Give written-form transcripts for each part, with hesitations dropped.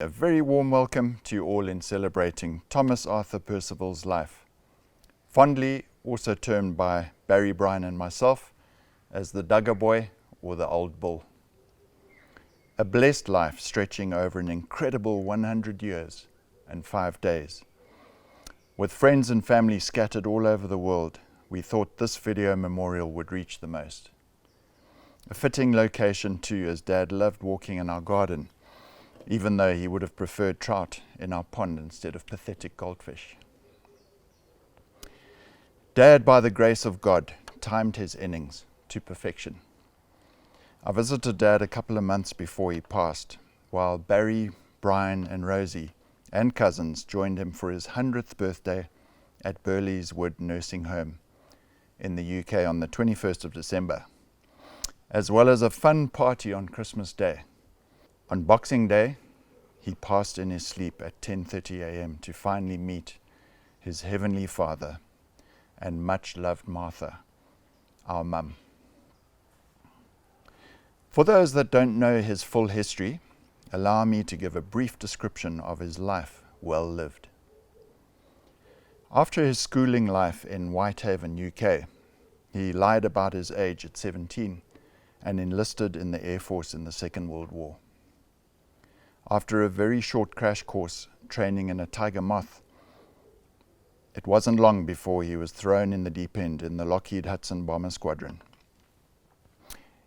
A very warm welcome to you all in celebrating Thomas Arthur Percival's life, fondly also termed by Barry, Brian and myself as the Dugger Boy or the Old Bull. A blessed life stretching over an incredible 100 years and 5 days. With friends and family scattered all over the world, we thought this video memorial would reach the most. A fitting location too, as Dad loved walking in our garden, even though he would have preferred trout in our pond instead of pathetic goldfish. Dad, by the grace of God, timed his innings to perfection. I visited Dad a couple of months before he passed, while Barry, Brian and Rosie and cousins joined him for his 100th birthday at Burley's Wood Nursing Home in the UK on the 21st of December, as well as a fun party on Christmas Day. On Boxing Day, he passed in his sleep at 10:30 a.m. to finally meet his Heavenly Father and much-loved Martha, our mum. For those that don't know his full history, allow me to give a brief description of his life well lived. After his schooling life in Whitehaven, UK, he lied about his age at 17 and enlisted in the Air Force in the Second World War. After a very short crash course training in a Tiger Moth, it wasn't long before he was thrown in the deep end in the Lockheed Hudson Bomber Squadron.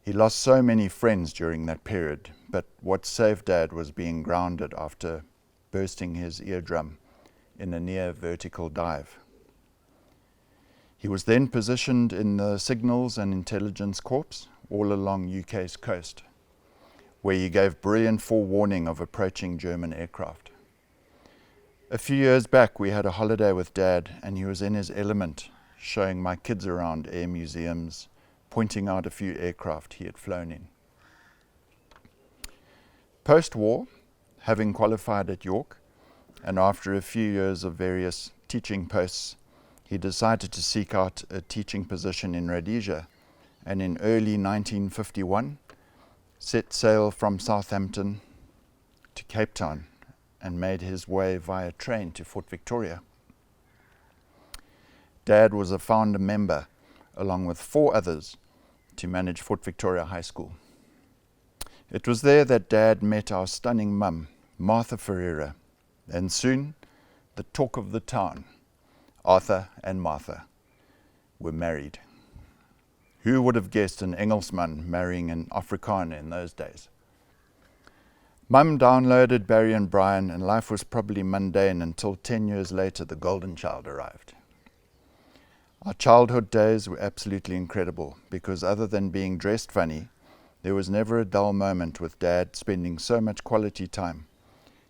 He lost so many friends during that period, but what saved Dad was being grounded after bursting his eardrum in a near vertical dive. He was then positioned in the Signals and Intelligence Corps all along UK's coast, where he gave brilliant forewarning of approaching German aircraft. A few years back, we had a holiday with Dad, and he was in his element, showing my kids around air museums, pointing out a few aircraft he had flown in. Post-war, having qualified at York, and after a few years of various teaching posts, he decided to seek out a teaching position in Rhodesia, and in early 1951, set sail from Southampton to Cape Town and made his way via train to Fort Victoria. Dad was a founder member, along with 4 others, to manage Fort Victoria High School. It was there that Dad met our stunning mum, Martha Ferreira, and soon the talk of the town, Arthur and Martha, were married. Who would have guessed an Engelsman marrying an Afrikaner in those days? Mum downloaded Barry and Brian, and life was probably mundane until 10 years later the golden child arrived. Our childhood days were absolutely incredible because other than being dressed funny, there was never a dull moment with Dad spending so much quality time,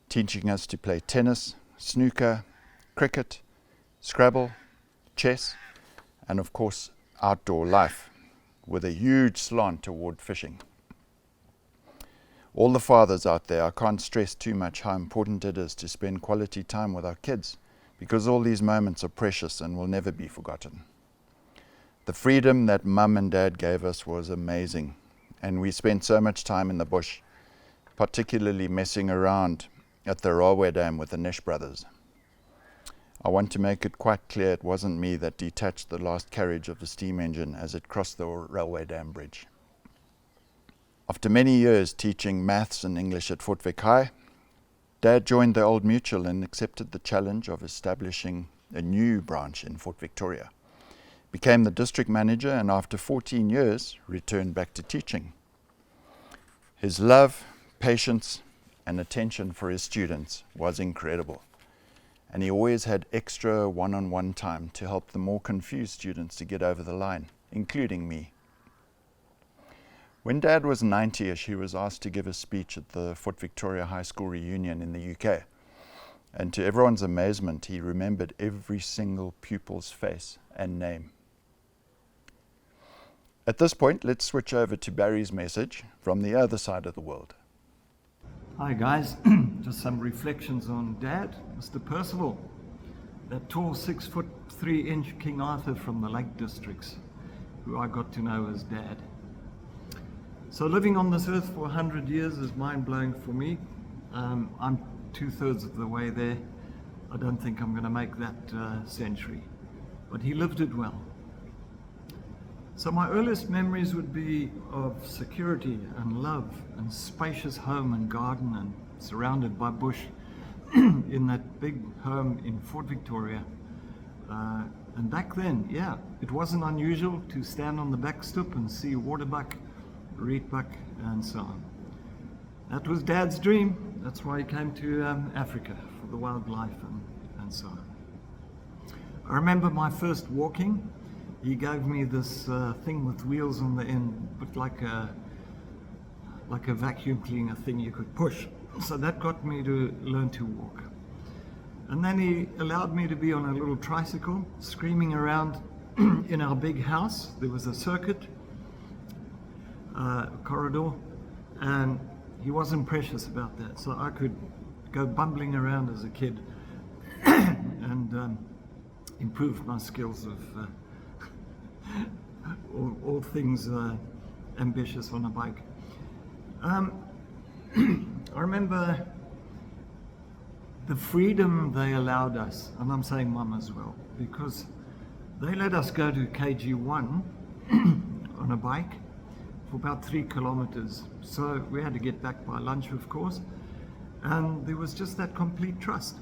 teaching us to play tennis, snooker, cricket, Scrabble, chess, and of course outdoor life, with a huge slant toward fishing. All the fathers out there, I can't stress too much how important it is to spend quality time with our kids, because all these moments are precious and will never be forgotten. The freedom that Mum and Dad gave us was amazing, and we spent so much time in the bush, particularly messing around at the railway dam with the Nesh brothers. I want to make it quite clear it wasn't me that detached the last carriage of the steam engine as it crossed the railway dam bridge. After many years teaching maths and English at Fort Vic High, Dad joined the Old Mutual and accepted the challenge of establishing a new branch in Fort Victoria, became the district manager, and after 14 years returned back to teaching. His love, patience and attention for his students was incredible, and he always had extra one-on-one time to help the more confused students to get over the line, including me. When Dad was 90ish, he was asked to give a speech at the Fort Victoria High School reunion in the UK, and to everyone's amazement, he remembered every single pupil's face and name. At this point, let's switch over to Barry's message from the other side of the world. Hi guys, just some reflections on Dad, Mr. Percival, that tall 6'3" King Arthur from the Lake Districts, who I got to know as Dad. So living on this earth for 100 years is mind-blowing for me. I'm 2/3 of the way there. I don't think I'm going to make that century. But he lived it well. So my earliest memories would be of security and love and spacious home and garden and surrounded by bush in that big home in Fort Victoria. And back then, yeah, it wasn't unusual to stand on the back stoop and see waterbuck, reedbuck, and so on. That was Dad's dream. That's why he came to Africa, for the wildlife and so on. I remember my first walking. He gave me this thing with wheels on the end, but like a vacuum cleaner thing you could push. So that got me to learn to walk. And then he allowed me to be on a little tricycle, screaming around in our big house. There was a circuit corridor, and he wasn't precious about that. So I could go bumbling around as a kid and improve my skills of all things ambitious on a bike. I remember the freedom they allowed us, and I'm saying Mum as well, because they let us go to KG1 on a bike for about 3 kilometers. So we had to get back by lunch, of course, and there was just that complete trust.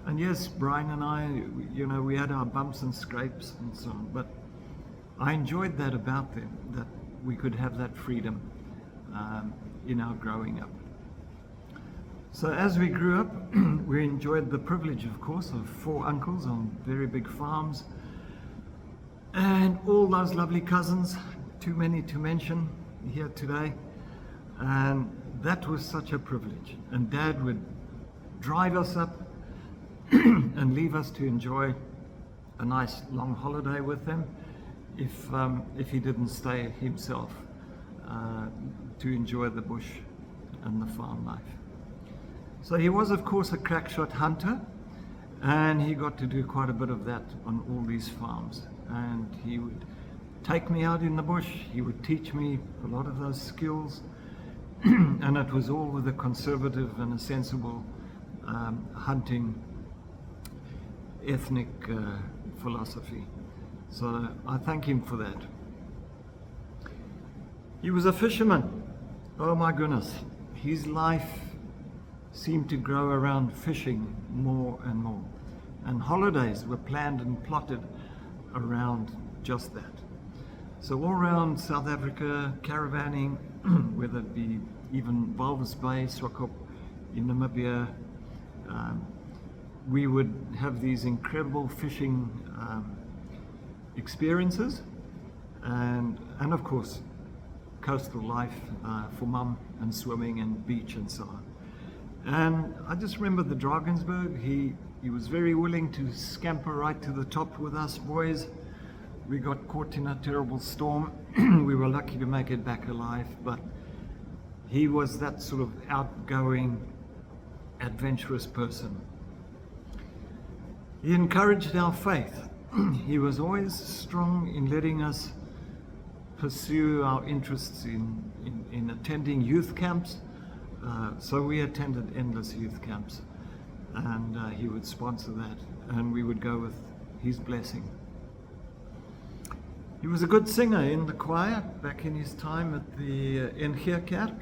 And yes, Brian and I, we had our bumps and scrapes and so on, but I enjoyed that about them, that we could have that freedom in our growing up. So as we grew up, we enjoyed the privilege, of course, of 4 uncles on very big farms and all those lovely cousins, too many to mention here today. And that was such a privilege. And Dad would drive us up and leave us to enjoy a nice long holiday with them if he didn't stay himself to enjoy the bush and the farm life. So he was, of course, a crackshot hunter, and he got to do quite a bit of that on all these farms. And he would take me out in the bush, he would teach me a lot of those skills, and it was all with a conservative and a sensible hunting ethnic philosophy. So I thank him for that. He was a fisherman. Oh my goodness. His life seemed to grow around fishing more and more. And holidays were planned and plotted around just that. So all around South Africa, caravanning, whether it be even Walvis Bay, Swakop in Namibia, we would have these incredible fishing experiences, and of course coastal life for Mum, and swimming and beach and so on. And I just remember the Drakensberg. He was very willing to scamper right to the top with us boys. We got caught in a terrible storm. We were lucky to make it back alive, but he was that sort of outgoing, adventurous person. He encouraged our faith. He was always strong in letting us pursue our interests in attending youth camps. So we attended endless youth camps, and he would sponsor that, and we would go with his blessing. He was a good singer in the choir back in his time at the NG Kerk.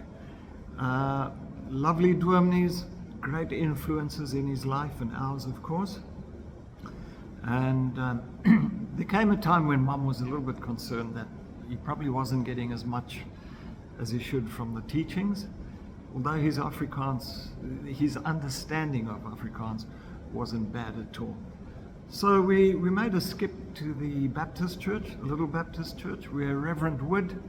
Lovely dominees, great influences in his life and ours, of course. And there came a time when Mum was a little bit concerned that he probably wasn't getting as much as he should from the teachings, although his Afrikaans, his understanding of Afrikaans wasn't bad at all. So we made a skip to the Baptist church, a little Baptist church, where Reverend Wood,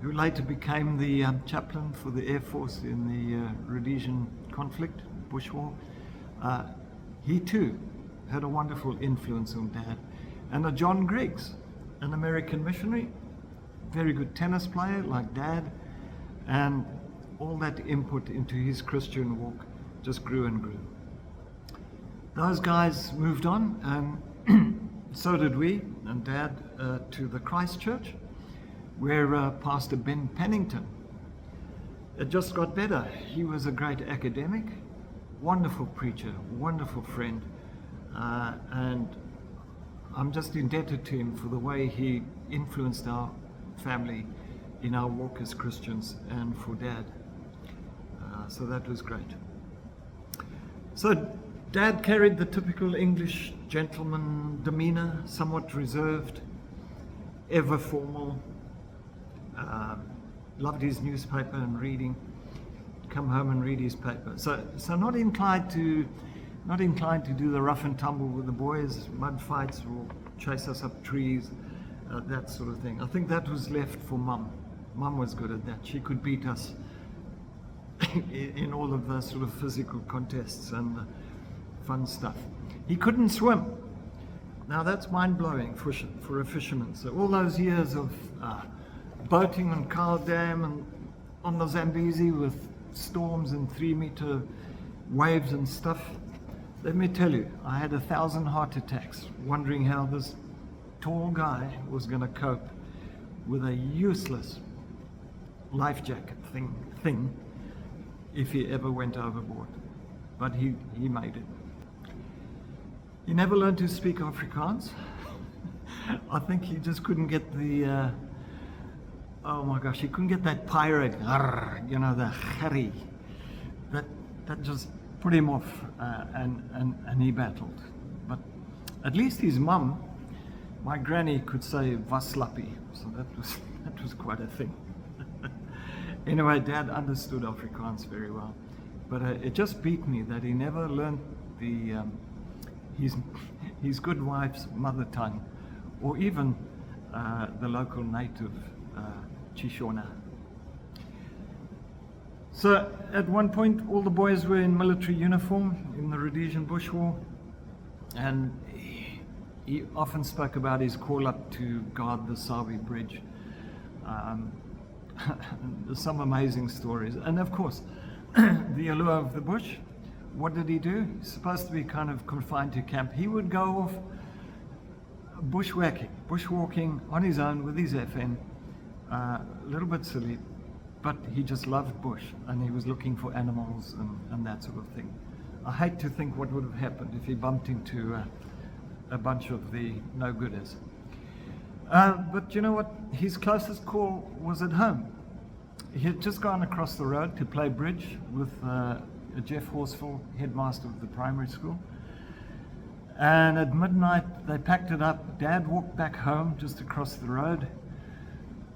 who later became the chaplain for the Air Force in the Rhodesian conflict, Bush War, he too had a wonderful influence on Dad. And a John Griggs, an American missionary, very good tennis player like Dad, and all that input into his Christian walk just grew and grew. Those guys moved on, and so did we and Dad, to the Christ Church, where Pastor Ben Pennington, it just got better. He was a great academic, wonderful preacher, wonderful friend, and I'm just indebted to him for the way he influenced our family in our walk as Christians, and for Dad. So that was great. So Dad carried the typical English gentleman demeanor, somewhat reserved, ever formal, loved his newspaper and reading, come home and read his paper. So not inclined to do the rough and tumble with the boys, mud fights or chase us up trees, that sort of thing. I think that was left for Mum. Mum was good at that. She could beat us in all of the sort of physical contests and the fun stuff. He couldn't swim. Now that's mind-blowing for a fisherman. So all those years of boating on Carl Dam and on the Zambezi with storms and 3-meter waves and stuff, let me tell you, I had 1,000 heart attacks wondering how this tall guy was going to cope with a useless life jacket thing if he ever went overboard. But he made it. He never learned to speak Afrikaans. I think he just couldn't get the, oh my gosh, he couldn't get that pirate, you know, the harry. That just put him off, and he battled. But at least his mum, my granny, could say vaslappy, so that was quite a thing. Anyway, Dad understood Afrikaans very well, but it just beat me that he never learned his good wife's mother tongue, or even the local native Chishona. So at one point, all the boys were in military uniform in the Rhodesian Bush War, and he often spoke about his call up to guard the Sawi Bridge. There's some amazing stories. And of course, the allure of the bush, what did he do? He's supposed to be kind of confined to camp. He would go off bushwalking on his own with his FM, a little bit silly, but he just loved bush, and he was looking for animals and that sort of thing. I hate to think what would have happened if he bumped into a bunch of the no-gooders. But you know what? His closest call was at home. He had just gone across the road to play bridge with Jeff Horsfall, headmaster of the primary school. And at midnight, they packed it up. Dad walked back home just across the road.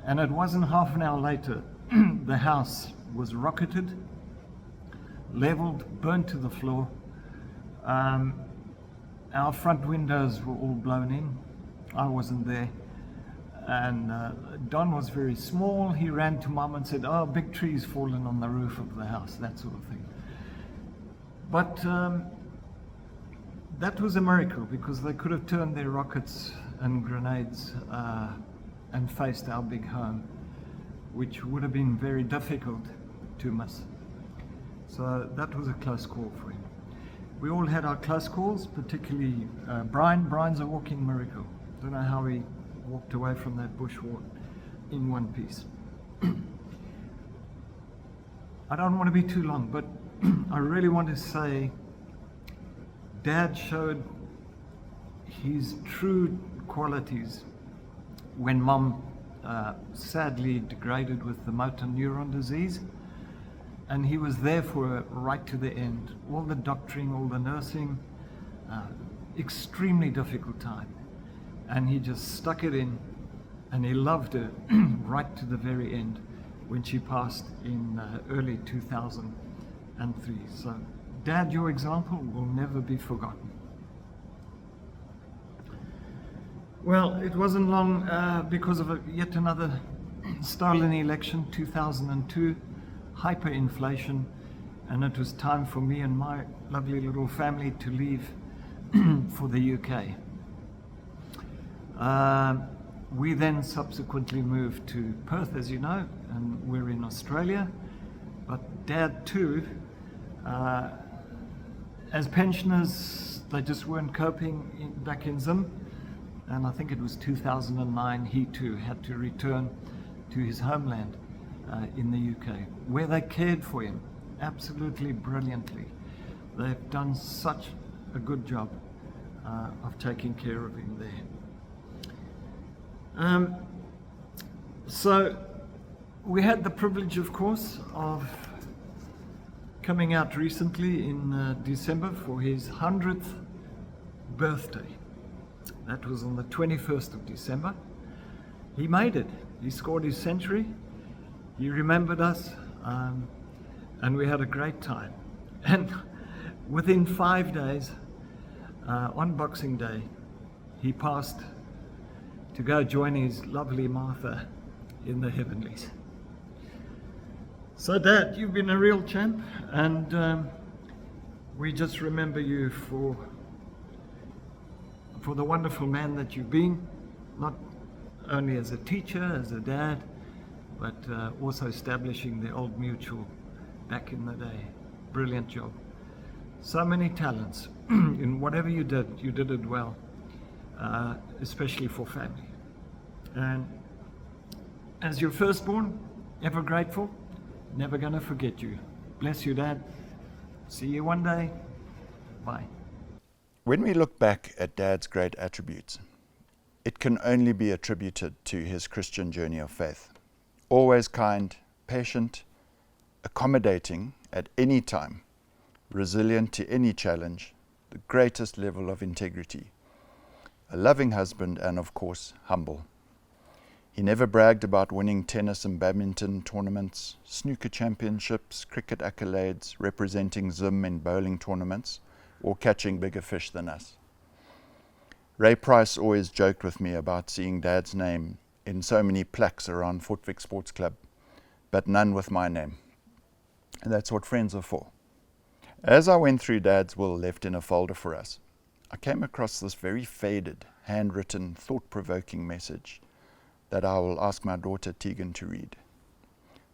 And it wasn't half an hour later, the house was rocketed, leveled, burnt to the floor. Our front windows were all blown in. I wasn't there. And Don was very small. He ran to Mum and said, "Oh, big tree's fallen on the roof of the house," that sort of thing. But that was a miracle, because they could have turned their rockets and grenades and faced our big home, which would have been very difficult to miss. So that was a close call for him. We all had our close calls, particularly Brian. Brian's a walking miracle. Don't know how he walked away from that bushwalk in one piece. I don't want to be too long, but I really want to say Dad showed his true qualities when Mum sadly degraded with the motor neuron disease, and he was there for her right to the end. All the doctoring, all the nursing, extremely difficult time. And he just stuck it in, and he loved her right to the very end when she passed in early 2003. So, Dad, your example will never be forgotten. Well, it wasn't long because of yet another stolen election, 2002, hyperinflation, and it was time for me and my lovely little family to leave for the UK. We then subsequently moved to Perth, as you know, and we're in Australia. But Dad too, as pensioners, they just weren't coping back in Zim. And I think it was 2009, he too had to return to his homeland in the UK, where they cared for him absolutely brilliantly. They've done such a good job of taking care of him there. So we had the privilege, of course, of coming out recently in December for his 100th birthday. That was on the 21st of December. He made it. He scored his century. He remembered us, and we had a great time. And within 5 days, on Boxing Day, he passed to go join his lovely Martha in the heavenlies. So Dad, you've been a real champ, and we just remember you for the wonderful man that you've been, not only as a teacher, as a dad, but also establishing the Old Mutual back in the day. Brilliant job. So many talents. In whatever you did it well, especially for family. And as your firstborn, ever grateful, never gonna forget you. Bless you, Dad. See you one day. Bye. When we look back at Dad's great attributes, it can only be attributed to his Christian journey of faith. Always kind, patient, accommodating at any time, resilient to any challenge, the greatest level of integrity, a loving husband, and of course, humble. He never bragged about winning tennis and badminton tournaments, snooker championships, cricket accolades, representing Zim in bowling tournaments, or catching bigger fish than us. Ray Price always joked with me about seeing Dad's name in so many plaques around Footvic Sports Club, but none with my name. And that's what friends are for. As I went through Dad's will left in a folder for us, I came across this very faded, handwritten, thought-provoking message that I will ask my daughter Tegan to read.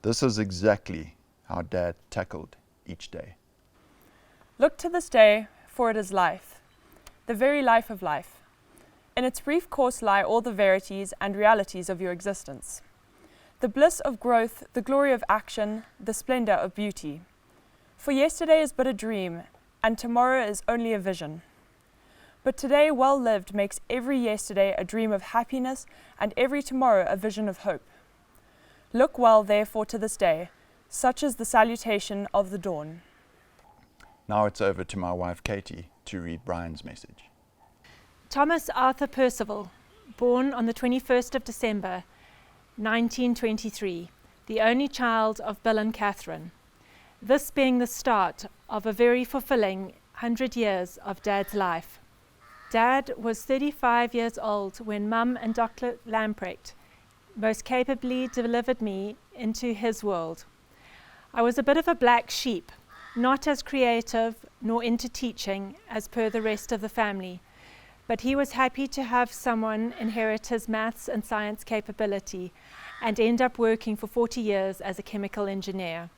This is exactly how Dad tackled each day. Look to this day, for it is life, the very life of life. In its brief course lie all the verities and realities of your existence. The bliss of growth, the glory of action, the splendor of beauty. For yesterday is but a dream, and tomorrow is only a vision. But today well lived makes every yesterday a dream of happiness, and every tomorrow a vision of hope. Look well, therefore, to this day, such is the salutation of the dawn. Now it's over to my wife Katie to read Brian's message. Thomas Arthur Percival, born on the 21st of December, 1923, the only child of Bill and Catherine. This being the start of a very fulfilling 100 years of Dad's life. Dad was 35 years old when Mum and Dr. Lamprecht most capably delivered me into his world. I was a bit of a black sheep, not as creative nor into teaching as per the rest of the family, but he was happy to have someone inherit his maths and science capability and end up working for 40 years as a chemical engineer.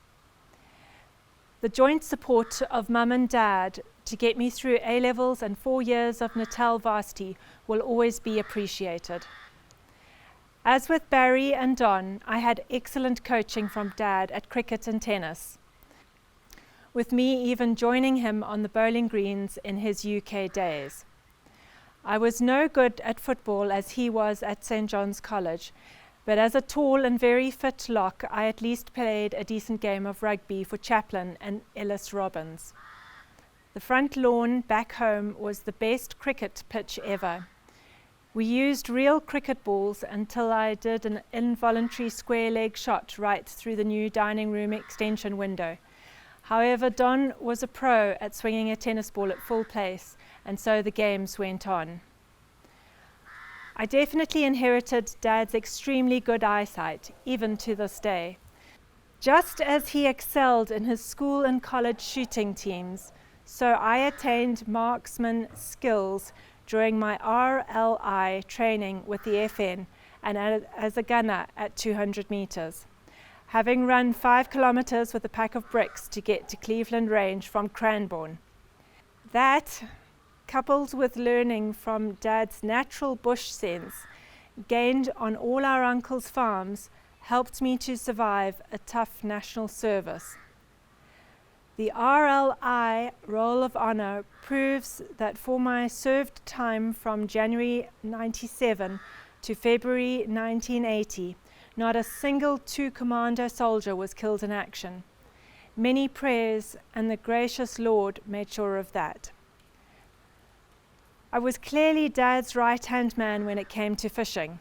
The joint support of Mum and Dad to get me through A-levels and 4 years of Natal varsity will always be appreciated. As with Barry and Don, I had excellent coaching from Dad at cricket and tennis, with me even joining him on the bowling greens in his UK days. I was no good at football as he was at St. John's College, but as a tall and very fit lock, I at least played a decent game of rugby for Chaplin and Ellis Robbins. The front lawn back home was the best cricket pitch ever. We used real cricket balls until I did an involuntary square leg shot right through the new dining room extension window. However, Don was a pro at swinging a tennis ball at full pace, and so the games went on. I definitely inherited Dad's extremely good eyesight, even to this day. Just as he excelled in his school and college shooting teams, so I attained marksman skills during my RLI training with the FN and as a gunner at 200 meters, having run 5 kilometers with a pack of bricks to get to Cleveland Range from Cranbourne. That, coupled with learning from Dad's natural bush sense, gained on all our uncle's farms, helped me to survive a tough national service. The RLI Roll of Honor proves that for my served time from January 97 to February 1980, not a single 2-commando soldier was killed in action. Many prayers, and the gracious Lord made sure of that. I was clearly Dad's right-hand man when it came to fishing.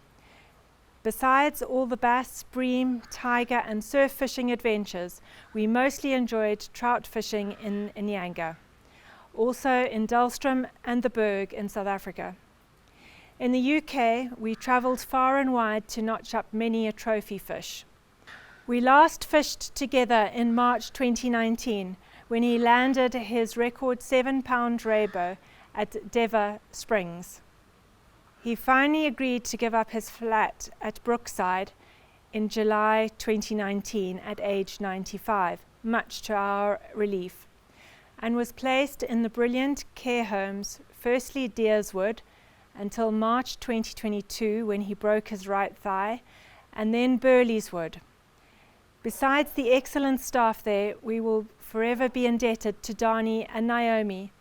Besides all the bass, bream, tiger and surf fishing adventures, we mostly enjoyed trout fishing in Inyanga, also in Dahlstrom and the Berg in South Africa. In the UK, we travelled far and wide to notch up many a trophy fish. We last fished together in March 2019 when he landed his record 7-pound rainbow at Deva Springs. He finally agreed to give up his flat at Brookside in July 2019 at age 95, much to our relief, and was placed in the brilliant care homes, firstly Deerswood, until March 2022 when he broke his right thigh, and then Burleyswood. Besides the excellent staff there, we will forever be indebted to Dani and Naomi,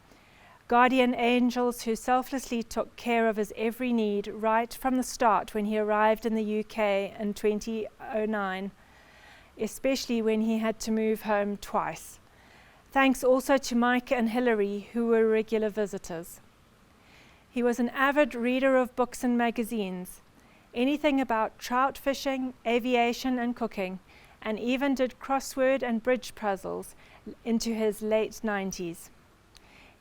guardian angels who selflessly took care of his every need right from the start when he arrived in the UK in 2009, especially when he had to move home twice. Thanks also to Mike and Hilary, who were regular visitors. He was an avid reader of books and magazines, anything about trout fishing, aviation and cooking, and even did crossword and bridge puzzles into his late 90s.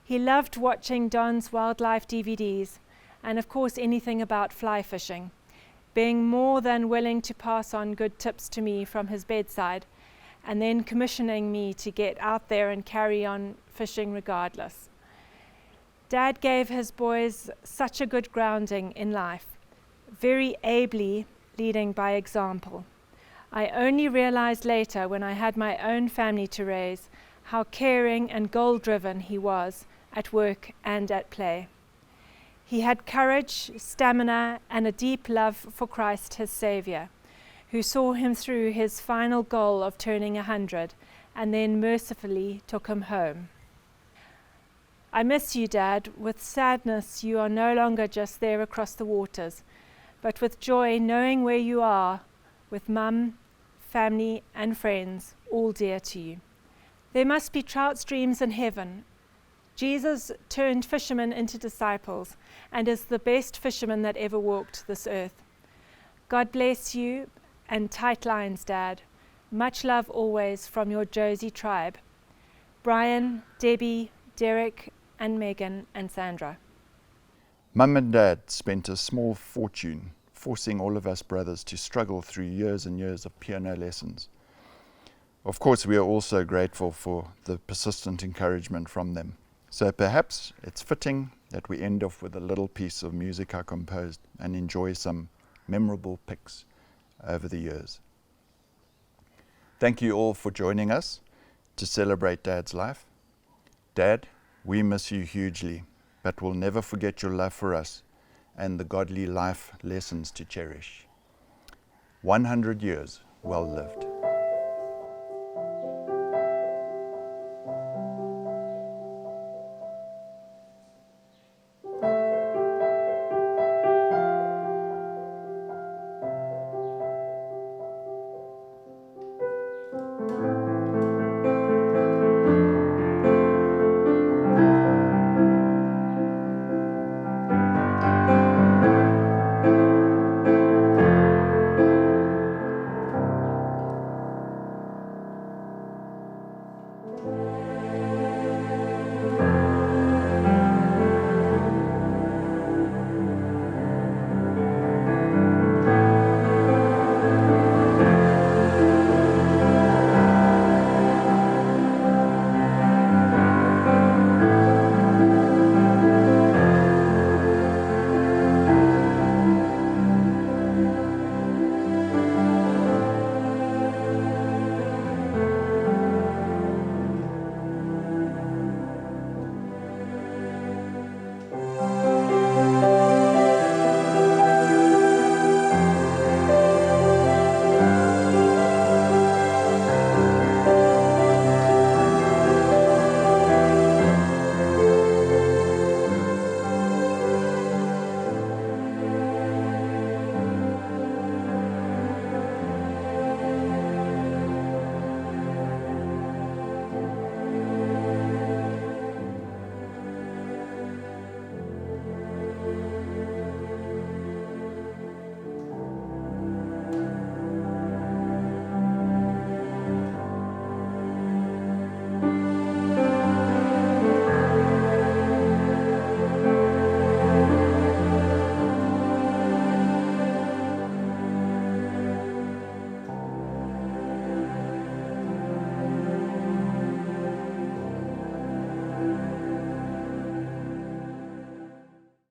He loved watching Don's wildlife DVDs, and of course anything about fly fishing, being more than willing to pass on good tips to me from his bedside, and then commissioning me to get out there and carry on fishing regardless. Dad gave his boys such a good grounding in life, very ably leading by example. I only realized later, when I had my own family to raise, how caring and goal-driven he was at work and at play. He had courage, stamina, and a deep love for Christ, his Saviour, who saw him through his final goal of turning 100, and then mercifully took him home. I miss you, Dad. With sadness, you are no longer just there across the waters, but with joy knowing where you are, with Mum, family, and friends, all dear to you. There must be trout streams in heaven. Jesus turned fishermen into disciples and is the best fisherman that ever walked this earth. God bless you, and tight lines, Dad. Much love always from your Josie tribe. Brian, Debbie, Derek, and Megan, and Sandra. Mum and Dad spent a small fortune forcing all of us brothers to struggle through years and years of piano lessons. Of course, we are also grateful for the persistent encouragement from them. So perhaps it's fitting that we end off with a little piece of music I composed and enjoy some memorable picks over the years. Thank you all for joining us to celebrate Dad's life. Dad, we miss you hugely, but we'll never forget your love for us and the godly life lessons to cherish. 100 years well lived.